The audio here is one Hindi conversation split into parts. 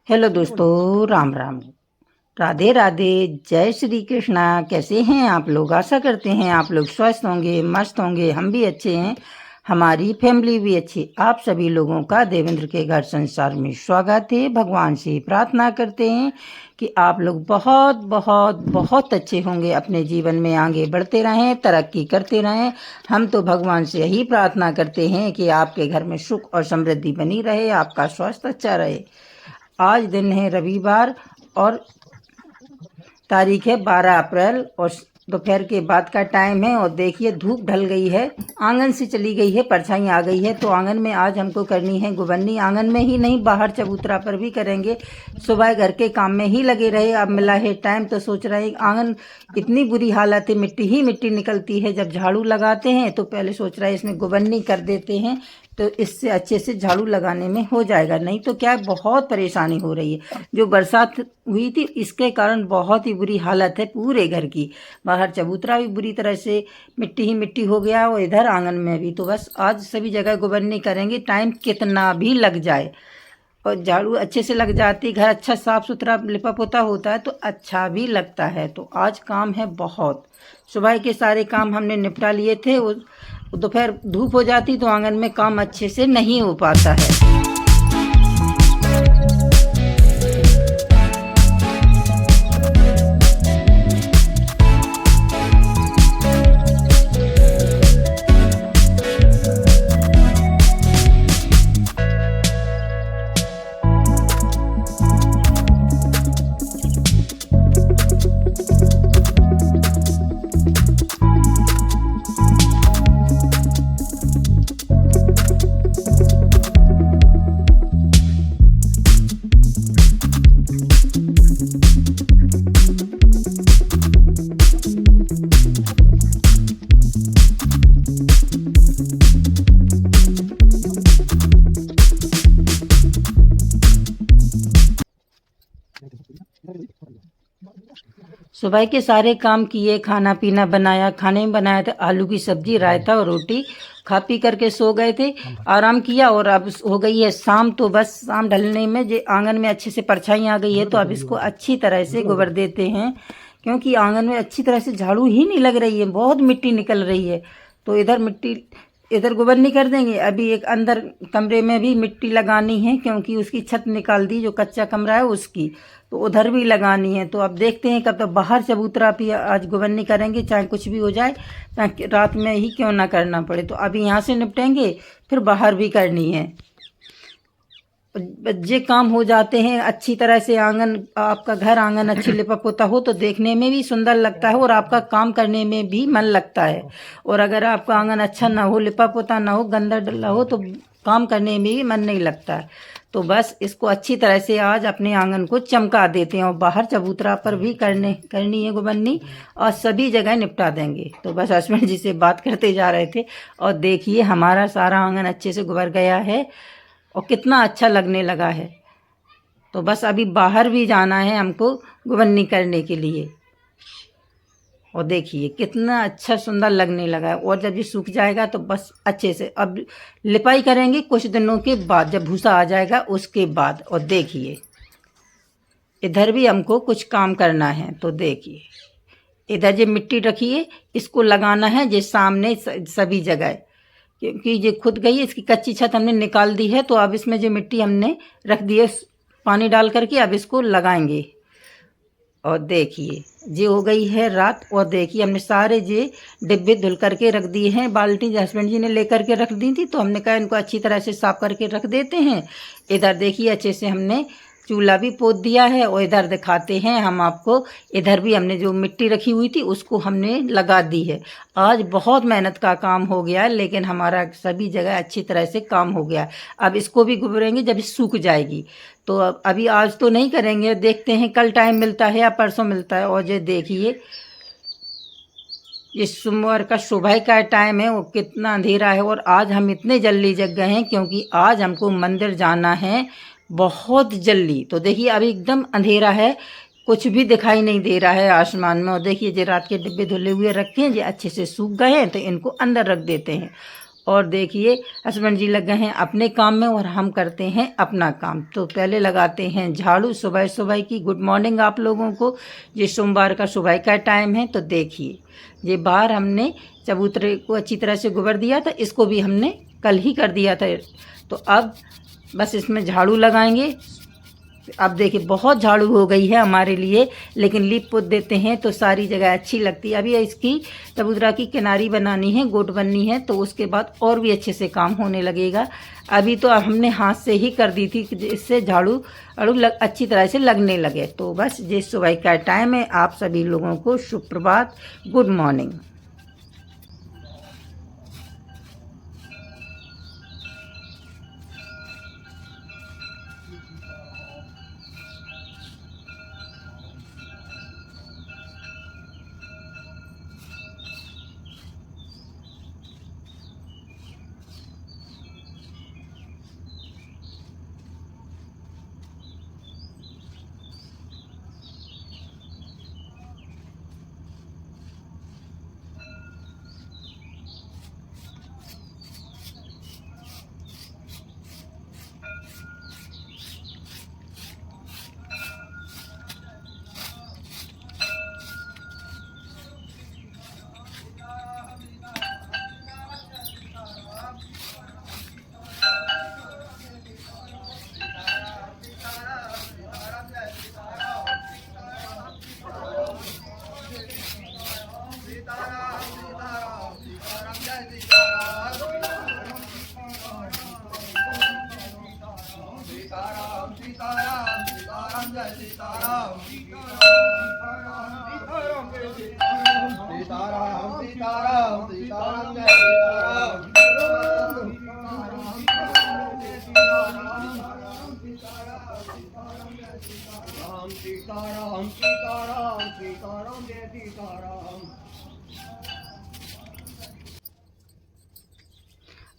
हेलो दोस्तों, राम राम, राधे राधे, जय श्री कृष्णा। कैसे हैं आप लोग? आशा करते हैं आप लोग स्वस्थ होंगे, मस्त होंगे। हम भी अच्छे हैं, हमारी फैमिली भी अच्छी। आप सभी लोगों का देवेंद्र के घर संसार में स्वागत है। भगवान से प्रार्थना करते हैं कि आप लोग बहुत बहुत बहुत अच्छे होंगे, अपने जीवन में आगे बढ़ते रहें, तरक्की करते रहें। हम तो भगवान से यही प्रार्थना करते हैं कि आपके घर में सुख और समृद्धि बनी रहे, आपका स्वास्थ्य अच्छा रहे। आज दिन है रविवार और तारीख है 12 अप्रैल और दोपहर के बाद का टाइम है। और देखिए धूप ढल गई है, आंगन से चली गई है, परछाई आ गई है। तो आंगन में आज हमको करनी है गुबन्नी। आंगन में ही नहीं, बाहर चबूतरा पर भी करेंगे। सुबह घर के काम में ही लगे रहे, अब मिला है टाइम तो सोच रहे हैं आंगन इतनी बुरी हालत है, मिट्टी ही मिट्टी निकलती है। जब झाड़ू लगाते हैं तो पहले सोच रहे हैं इसमें गुबन्नी कर देते हैं, तो इससे अच्छे से झाड़ू लगाने में हो जाएगा। नहीं तो क्या है, बहुत परेशानी हो रही है। जो बरसात हुई थी इसके कारण बहुत ही बुरी हालत है पूरे घर की। बाहर चबूतरा भी बुरी तरह से मिट्टी ही मिट्टी हो गया और इधर आंगन में भी। तो बस आज सभी जगह गुबन्नी करेंगे, टाइम कितना भी लग जाए। और झाड़ू अच्छे से लग जाती, घर अच्छा साफ सुथरा लिपा पोता होता है तो अच्छा भी लगता है। तो आज काम है बहुत। सुबह के सारे काम हमने निपटा लिए थे। दोपहर धूप हो जाती तो आंगन में काम अच्छे से नहीं हो पाता है। सुबह के सारे काम किए, खाना पीना बनाया। खाने में बनाया था आलू की सब्जी, रायता और रोटी। खा पी करके सो गए थे, आराम किया। और अब हो गई है शाम, तो बस शाम ढलने में जो आंगन में अच्छे से परछाई आ गई है तो अब इसको अच्छी तरह से गोबर देते हैं, क्योंकि आंगन में अच्छी तरह से झाड़ू ही नहीं लग रही है, बहुत मिट्टी निकल रही है। तो इधर मिट्टी, इधर गोबर नहीं कर देंगे। अभी एक अंदर कमरे में भी मिट्टी लगानी है, क्योंकि उसकी छत निकाल दी, जो कच्चा कमरा है उसकी, तो उधर भी लगानी है। तो अब देखते हैं कब तक बाहर चबूतरा भी आज गोबरनी करेंगे, चाहे कुछ भी हो जाए, ताकि रात में ही क्यों ना करना पड़े। तो अभी यहाँ से निपटेंगे, फिर बाहर भी करनी है। जे काम हो जाते हैं अच्छी तरह से। आंगन, आपका घर आंगन अच्छी लिपा पोता हो तो देखने में भी सुंदर लगता है और आपका काम करने में भी मन लगता है। और अगर आपका आंगन अच्छा ना हो, लिपा पोता ना हो, गंदा डला हो, तो काम करने में भी मन नहीं लगता है। तो बस इसको अच्छी तरह से आज अपने आंगन को चमका देते हैं और बाहर चबूतरा पर भी करनी है गुबन्नी, और सभी जगह निपटा देंगे। तो बस हस्बैंड जी से बात करते जा रहे थे और देखिए हमारा सारा आंगन अच्छे से गुबर गया है और कितना अच्छा लगने लगा है। तो बस अभी बाहर भी जाना है हमको गुबन्नी करने के लिए। और देखिए कितना अच्छा सुंदर लगने लगा है। और जब ये सूख जाएगा तो बस अच्छे से अब लिपाई करेंगे कुछ दिनों के बाद, जब भूसा आ जाएगा उसके बाद। और देखिए इधर भी हमको कुछ काम करना है। तो देखिए इधर जो मिट्टी रखी है इसको लगाना है जे सामने सभी जगह, क्योंकि ये खुद गई है। इसकी कच्ची छत हमने निकाल दी है, तो अब इसमें जो मिट्टी हमने रख दी है पानी डाल करके, अब इसको लगाएंगे। और देखिए जे हो गई है रात, और देखिए हमने सारे जे डिब्बे धुल करके रख दिए हैं। बाल्टी हस्बैंड जी ने लेकर के रख दी थी, तो हमने कहा इनको अच्छी तरह से साफ करके रख देते हैं। इधर देखिए अच्छे से हमने चूल्हा भी पोत दिया है। और इधर दिखाते हैं हम आपको, इधर भी हमने जो मिट्टी रखी हुई थी उसको हमने लगा दी है। आज बहुत मेहनत का काम हो गया है, लेकिन हमारा सभी जगह अच्छी तरह से काम हो गया है। अब इसको भी गुबरेंगे जब सूख जाएगी। तो अभी आज तो नहीं करेंगे, देखते हैं कल टाइम मिलता है या परसों मिलता है। और ये देखिए ये सोमवार का सुबह का टाइम है, वो कितना अंधेरा है। और आज हम इतने जल्दी जग गए हैं क्योंकि आज हमको मंदिर जाना है बहुत जल्दी। तो देखिए अभी एकदम अंधेरा है, कुछ भी दिखाई नहीं दे रहा है आसमान में। और देखिए जो रात के डिब्बे धुले हुए रखे हैं, जो अच्छे से सूख गए हैं, तो इनको अंदर रख देते हैं। और देखिए हस्बैंड जी लग गए हैं अपने काम में और हम करते हैं अपना काम। तो पहले लगाते हैं झाड़ू सुबह सुबह की। गुड मॉर्निंग आप लोगों को। ये सोमवार का सुबह का टाइम है। तो देखिए ये बाहर हमने चबूतरे को अच्छी तरह से गोबर दिया था, इसको भी हमने कल ही कर दिया था। तो अब बस इसमें झाड़ू लगाएंगे। अब देखिए बहुत झाड़ू हो गई है हमारे लिए, लेकिन लीप पोत देते हैं तो सारी जगह अच्छी लगती है। अभी इसकी चबूतरा की किनारी बनानी है, गोट बननी है, तो उसके बाद और भी अच्छे से काम होने लगेगा। अभी तो हमने हाथ से ही कर दी थी जिससे झाड़ू अच्छी तरह से लगने लगे। तो बस ये सुबह का टाइम है। आप सभी लोगों को शुभ प्रभात, गुड मॉर्निंग।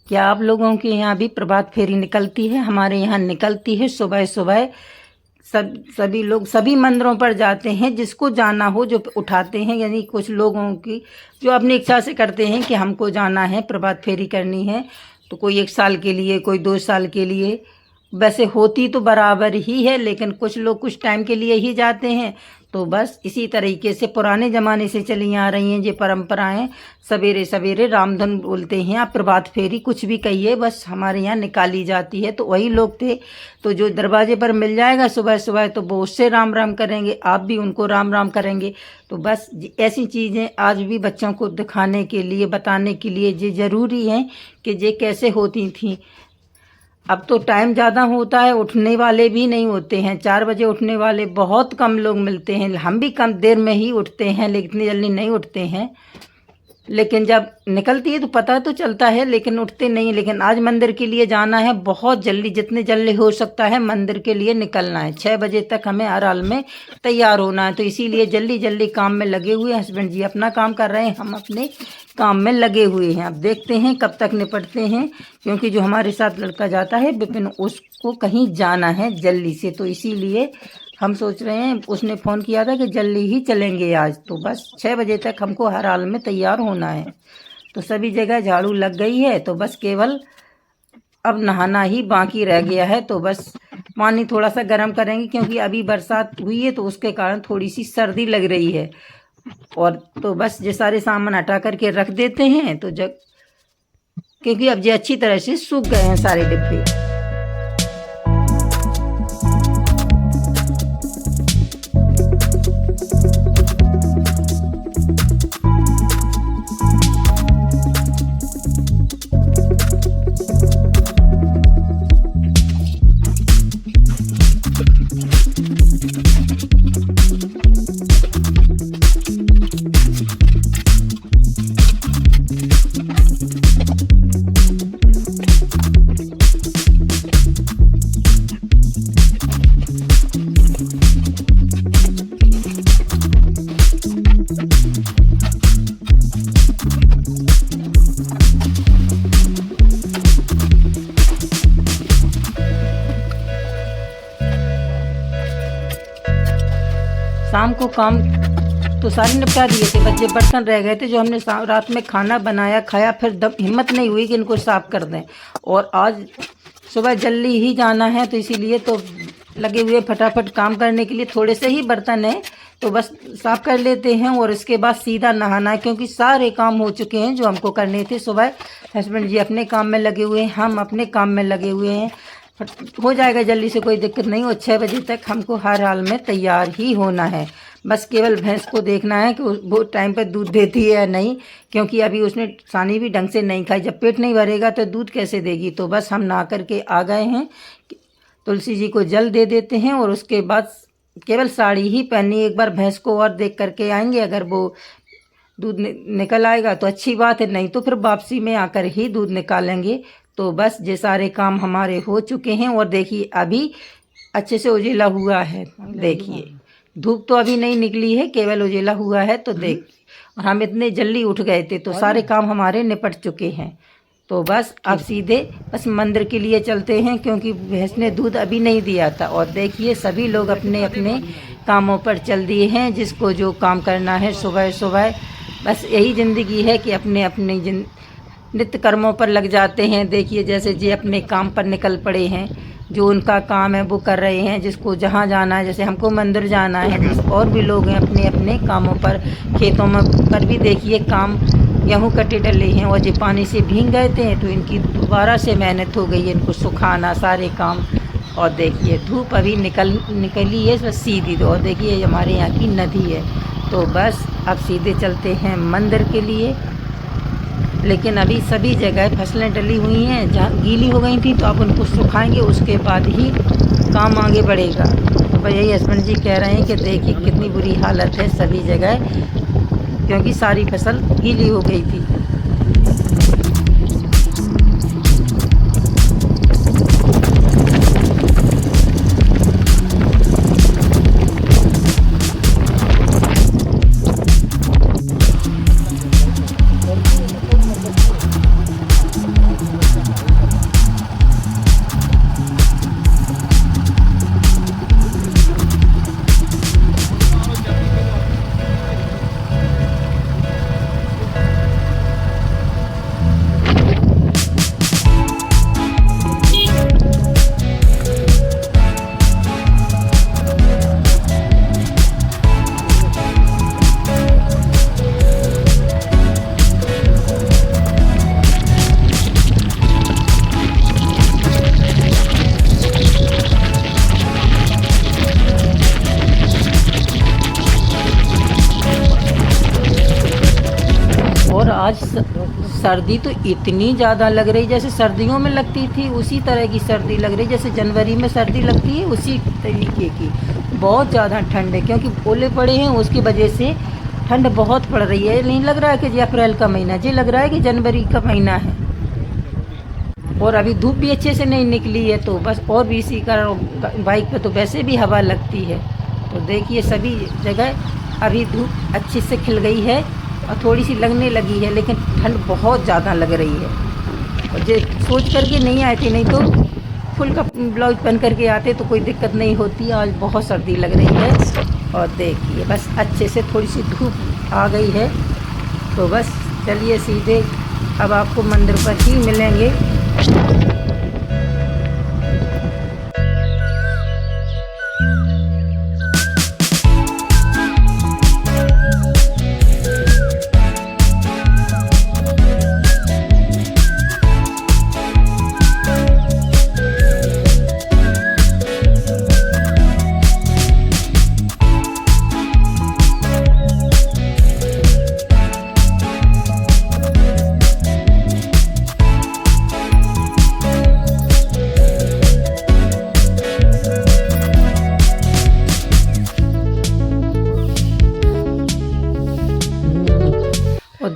क्या आप लोगों के यहाँ भी प्रभात फेरी निकलती है? हमारे यहाँ निकलती है सुबह सुबह। सभी लोग सभी मंदिरों पर जाते हैं, जिसको जाना हो जो उठाते हैं। यानी कुछ लोगों की जो अपनी इच्छा से करते हैं कि हमको जाना है, प्रभात फेरी करनी है, तो कोई 1 साल के लिए, कोई 2 साल के लिए। वैसे होती तो बराबर ही है, लेकिन कुछ लोग कुछ टाइम के लिए ही जाते हैं। तो बस इसी तरीके से पुराने ज़माने से चली आ रही हैं ये परंपराएं। सवेरे सवेरे रामधुन बोलते हैं, आप प्रभात फेरी कुछ भी कहिए, बस हमारे यहाँ निकाली जाती है। तो वही लोग थे, तो जो दरवाजे पर मिल जाएगा सुबह सुबह तो वो उससे राम राम करेंगे, आप भी उनको राम राम करेंगे। तो बस ऐसी चीज़ें आज भी बच्चों को दिखाने के लिए, बताने के लिए ये ज़रूरी है कि ये कैसे होती थी। अब तो टाइम ज़्यादा होता है, उठने वाले भी नहीं होते हैं। 4 बजे उठने वाले बहुत कम लोग मिलते हैं। हम भी कम देर में ही उठते हैं, लेकिन इतनी जल्दी नहीं उठते हैं। लेकिन जब निकलती है तो पता तो चलता है, लेकिन उठते नहीं। लेकिन आज मंदिर के लिए जाना है, बहुत जल्दी, जितने जल्दी हो सकता है मंदिर के लिए निकलना है। 6 बजे तक हमें हर हाल में तैयार होना है। तो इसीलिए जल्दी जल्दी काम में लगे हुए हैं। हस्बैंड जी अपना काम कर रहे हैं, हम अपने काम में लगे हुए हैं। अब देखते हैं कब तक निपटते हैं, क्योंकि जो हमारे साथ लड़का जाता है विपिन, उसको कहीं जाना है जल्दी से। तो इसीलिए हम सोच रहे हैं, उसने फ़ोन किया था कि जल्दी ही चलेंगे आज। तो बस 6 बजे तक हमको हर हाल में तैयार होना है। तो सभी जगह झाड़ू लग गई है, तो बस केवल अब नहाना ही बाकी रह गया है। तो बस पानी थोड़ा सा गर्म करेंगे, क्योंकि अभी बरसात हुई है तो उसके कारण थोड़ी सी सर्दी लग रही है। और तो बस ये सारे सामान हटा करके रख देते हैं, तो क्योंकि अब ये अच्छी तरह से सूख गए हैं सारे डिब्बे। शाम को काम तो सारे निपटा दिए थे, बस ये बर्तन रह गए थे जो हमने रात में खाना बनाया खाया, फिर हिम्मत नहीं हुई कि इनको साफ़ कर दें। और आज सुबह जल्दी ही जाना है तो इसीलिए तो लगे हुए फटाफट काम करने के लिए। थोड़े से ही बर्तन हैं तो बस साफ़ कर लेते हैं और इसके बाद सीधा नहाना है, क्योंकि सारे काम हो चुके हैं जो हमको करने थे। सुबह हस्बैंड जी अपने काम में लगे हुए हैं, हम अपने काम में लगे हुए हैं। हो जाएगा जल्दी से, कोई दिक्कत नहीं। और 6 बजे तक हमको हर हाल में तैयार ही होना है। बस केवल भैंस को देखना है कि वो टाइम पर दूध देती है या नहीं, क्योंकि अभी उसने सानी भी ढंग से नहीं खाई। जब पेट नहीं भरेगा तो दूध कैसे देगी। तो बस हम नहा करके आ गए हैं, तुलसी जी को जल दे देते हैं और उसके बाद केवल साड़ी ही पहनी। एक बार भैंस को और देख करके आएंगे, अगर वो दूध निकल आएगा तो अच्छी बात है, नहीं तो फिर वापसी में आकर ही दूध निकालेंगे। तो बस ये सारे काम हमारे हो चुके हैं। और देखिए अभी अच्छे से उजेला हुआ है, देखिए धूप तो अभी नहीं निकली है, केवल उजेला हुआ है। तो देख, और हम इतने जल्दी उठ गए थे तो सारे काम हमारे निपट चुके हैं। तो बस अब सीधे बस मंदिर के लिए चलते हैं, क्योंकि भैंस ने दूध अभी नहीं दिया था। और देखिए सभी लोग अपने अपने कामों पर चल दिए हैं, जिसको जो काम करना है सुबह सुबह। बस यही ज़िंदगी है कि अपने अपने नित्य कर्मों पर लग जाते हैं। देखिए जैसे जी अपने काम पर निकल पड़े हैं, जो उनका काम है वो कर रहे हैं। जिसको जहाँ जाना है, जैसे हमको मंदिर जाना है, और भी लोग हैं अपने अपने कामों पर। खेतों में पर भी देखिए काम, गेहूँ कटे डले हैं और ये पानी से भीग गए थे तो इनकी दोबारा से मेहनत हो गई है इनको सुखाना, सारे काम। और देखिए धूप अभी निकली है बस सीधी। तो और देखिए हमारे यहाँ की नदी है। तो बस अब सीधे चलते हैं मंदिर के लिए। लेकिन अभी सभी जगह फसलें डली हुई हैं, जहाँ गीली हो गई थी तो अब उनको सुखाएंगे, उसके बाद ही काम आगे बढ़ेगा। तो भाई यही हस्बैंड जी कह रहे हैं कि देखिए कितनी बुरी हालत है सभी जगह, क्योंकि सारी फसल गीली हो गई थी। और आज सर्दी तो इतनी ज़्यादा लग रही, जैसे सर्दियों में लगती थी उसी तरह की सर्दी लग रही। जैसे जनवरी में सर्दी लगती है उसी तरीके की। बहुत ज़्यादा ठंड है, क्योंकि ओले पड़े हैं उसकी वजह से ठंड बहुत पड़ रही है। नहीं लग रहा है कि ये अप्रैल का महीना, ये लग रहा है कि जनवरी का महीना है। और अभी धूप भी अच्छे से नहीं निकली है। तो बस और भी इसी कारण बाइक पे तो वैसे भी हवा लगती है। तो देखिए सभी जगह अभी धूप अच्छे से खिल गई है और थोड़ी सी लगने लगी है, लेकिन ठंड बहुत ज़्यादा लग रही है। और ये सोच करके नहीं आए थे, नहीं तो फुल का ब्लाउज पहन करके आते तो कोई दिक्कत नहीं होती। आज बहुत सर्दी लग रही है। और देखिए बस अच्छे से थोड़ी सी धूप आ गई है। तो बस चलिए सीधे अब आपको मंदिर पर ही मिलेंगे।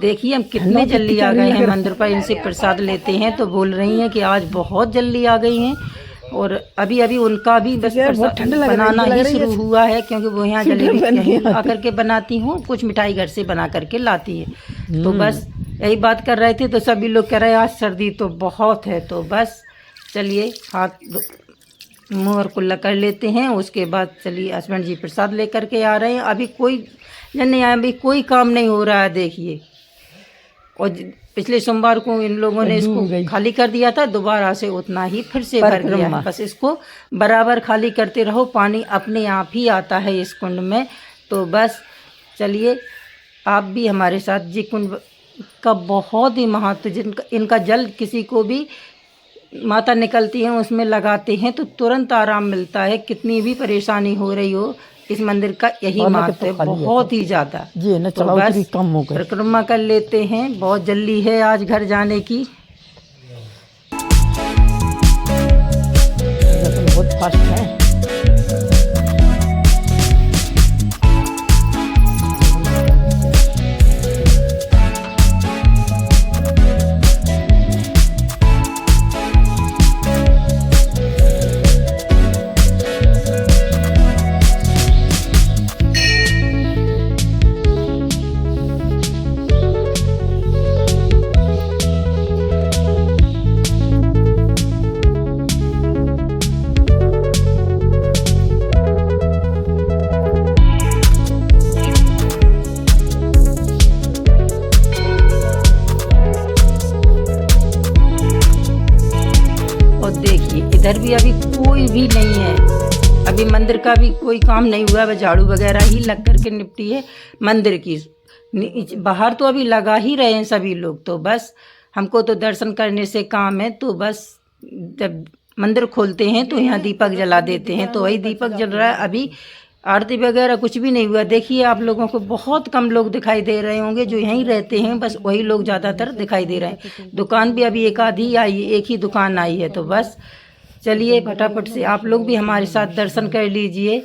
देखिए हम कितने जल्दी आ गए हैं मंदिर पर। इनसे प्रसाद लेते हैं तो बोल रही हैं कि आज बहुत जल्दी आ गई हैं। और अभी अभी उनका भी बस बनाना ही शुरू हुआ है, क्योंकि वो यहाँ जलेबी आकर के बनाती हूँ, कुछ मिठाई घर से बना करके लाती है। तो बस यही बात कर रहे थे तो सभी लोग कह रहे हैं आज सर्दी तो बहुत है। तो बस चलिए हाथ मुँह और कुल्ला कर लेते हैं। उसके बाद चलिए हस्बैंड जी प्रसाद लेकर के आ रहे हैं। अभी कोई जन नहीं आया, अभी कोई काम नहीं हो रहा है देखिए। और पिछले सोमवार को इन लोगों ने इसको खाली कर दिया था, दोबारा से उतना ही फिर से भर गया है। बस इसको बराबर खाली करते रहो, पानी अपने आप ही आता है इस कुंड में। तो बस चलिए आप भी हमारे साथ जी कुंड का बहुत ही महत्व, जिनका इनका जल किसी को भी माता निकलती है उसमें लगाते हैं तो तुरंत आराम मिलता है। कितनी भी परेशानी हो रही हो, इस मंदिर का यही महत्व है बहुत ही ज़्यादा। तो बस परिक्रमा कर लेते हैं, बहुत जल्दी है आज घर जाने की। बहुत फास्ट है। इधर भी अभी कोई भी नहीं है, अभी मंदिर का भी कोई काम नहीं हुआ है, झाड़ू वगैरह ही लग करके निपटी है मंदिर की। बाहर तो अभी लगा ही रहे हैं सभी लोग। तो बस हमको तो दर्शन करने से काम है, तो बस जब मंदिर खोलते हैं तो यहाँ दीपक जला देते हैं, तो वही दीपक जल रहा है। अभी आरती वगैरह कुछ भी नहीं हुआ। देखिए आप लोगों को बहुत कम लोग दिखाई दे रहे होंगे जो यहीं रहते हैं, बस वही लोग ज़्यादातर दिखाई दे रहे हैं। दुकान भी अभी एक आधी आई, एक ही दुकान आई है। तो बस चलिए फटाफट से आप लोग भी हमारे साथ दर्शन कर लीजिए।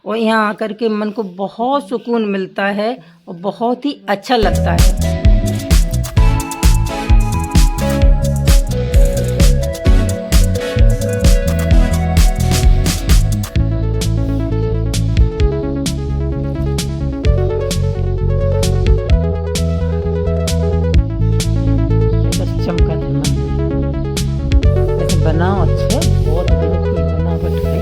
और यहाँ आकर के मन को बहुत सुकून मिलता है और बहुत ही अच्छा लगता है। बनाओ अच्छा, बहुत बनावट है।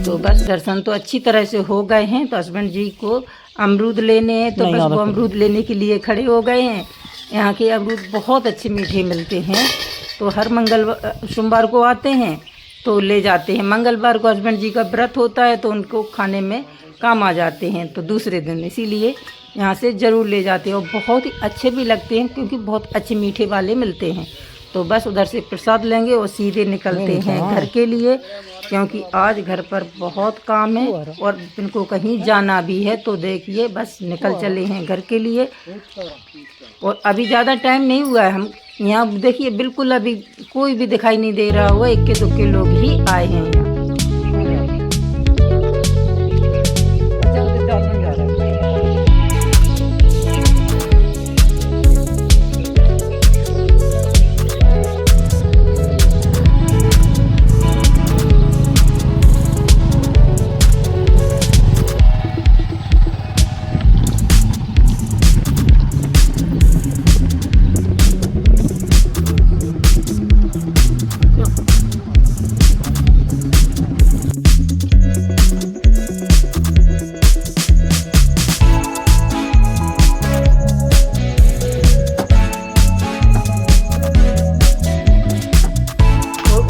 तो बस दर्शन तो अच्छी तरह से हो गए हैं। तो हस्बैंड जी को अमरूद लेने हैं, तो बस वो अमरूद लेने के लिए खड़े हो गए हैं। यहाँ के अमरूद बहुत अच्छे मीठे मिलते हैं, तो हर सोमवार को आते हैं तो ले जाते हैं। मंगलवार को हस्बैंड जी का व्रत होता है तो उनको खाने में काम आ जाते हैं, तो दूसरे दिन इसीलिए यहाँ से ज़रूर ले जाते हैं। और बहुत ही अच्छे भी लगते हैं क्योंकि बहुत अच्छे मीठे वाले मिलते हैं। तो बस उधर से प्रसाद लेंगे और सीधे निकलते हैं घर के लिए, क्योंकि आज घर पर बहुत काम है और इनको कहीं जाना भी है। तो देखिए बस निकल चले हैं घर के लिए। और अभी ज़्यादा टाइम नहीं हुआ है, हम यहाँ देखिए बिल्कुल अभी कोई भी दिखाई नहीं दे रहा हुआ, इक्के दुक्के लोग ही आए हैं यहाँ।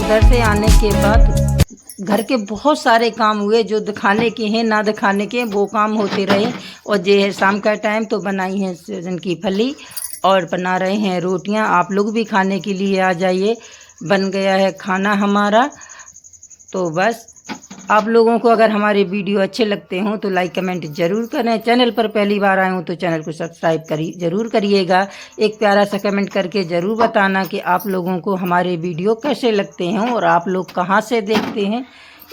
उधर से आने के बाद घर के बहुत सारे काम हुए, जो दिखाने के हैं ना दिखाने के, वो काम होते रहे। और जो है शाम का टाइम तो बनाई है सहजन की फली और बना रहे हैं रोटियां। आप लोग भी खाने के लिए आ जाइए, बन गया है खाना हमारा। तो बस आप लोगों को अगर हमारे वीडियो अच्छे लगते हों तो लाइक कमेंट ज़रूर करें। चैनल पर पहली बार आए हों तो चैनल को सब्सक्राइब ज़रूर करिएगा। एक प्यारा सा कमेंट करके ज़रूर बताना कि आप लोगों को हमारे वीडियो कैसे लगते हैं और आप लोग कहाँ से देखते हैं।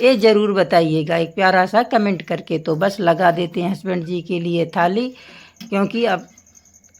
ये ज़रूर बताइएगा एक प्यारा सा कमेंट करके। तो बस लगा देते हैं हस्बैंड जी के लिए थाली, क्योंकि अब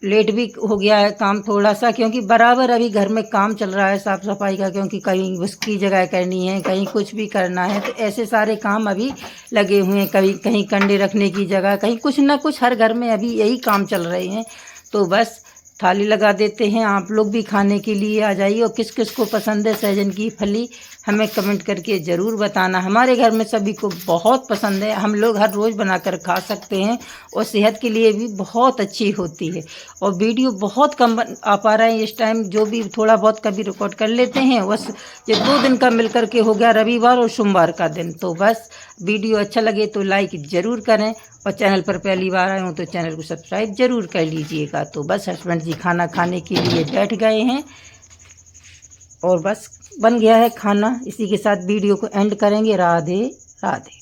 लेट भी हो गया है काम थोड़ा सा, क्योंकि बराबर अभी घर में काम चल रहा है साफ़ सफाई का, क्योंकि कहीं उसकी जगह करनी है, कहीं कुछ भी करना है, तो ऐसे सारे काम अभी लगे हुए हैं। कहीं कहीं कंडे रखने की जगह, कहीं कुछ ना कुछ, हर घर में अभी यही काम चल रहे हैं। तो बस थाली लगा देते हैं, आप लोग भी खाने के लिए आ जाइए। और किस किस को पसंद है सहजन की फली, हमें कमेंट करके ज़रूर बताना। हमारे घर में सभी को बहुत पसंद है, हम लोग हर रोज़ बनाकर खा सकते हैं और सेहत के लिए भी बहुत अच्छी होती है। और वीडियो बहुत कम आ पा रहा है इस टाइम, जो भी थोड़ा बहुत कभी रिकॉर्ड कर लेते हैं। बस ये 2 दिन का मिल कर के हो गया, रविवार और सोमवार का दिन। तो बस वीडियो अच्छा लगे तो लाइक ज़रूर करें, और चैनल पर पहली बार आए हो तो चैनल को सब्सक्राइब ज़रूर कर लीजिएगा। तो बस हस्बैंड जी खाना खाने के लिए बैठ गए हैं और बस बन गया है खाना। इसी के साथ वीडियो को एंड करेंगे। राधे राधे।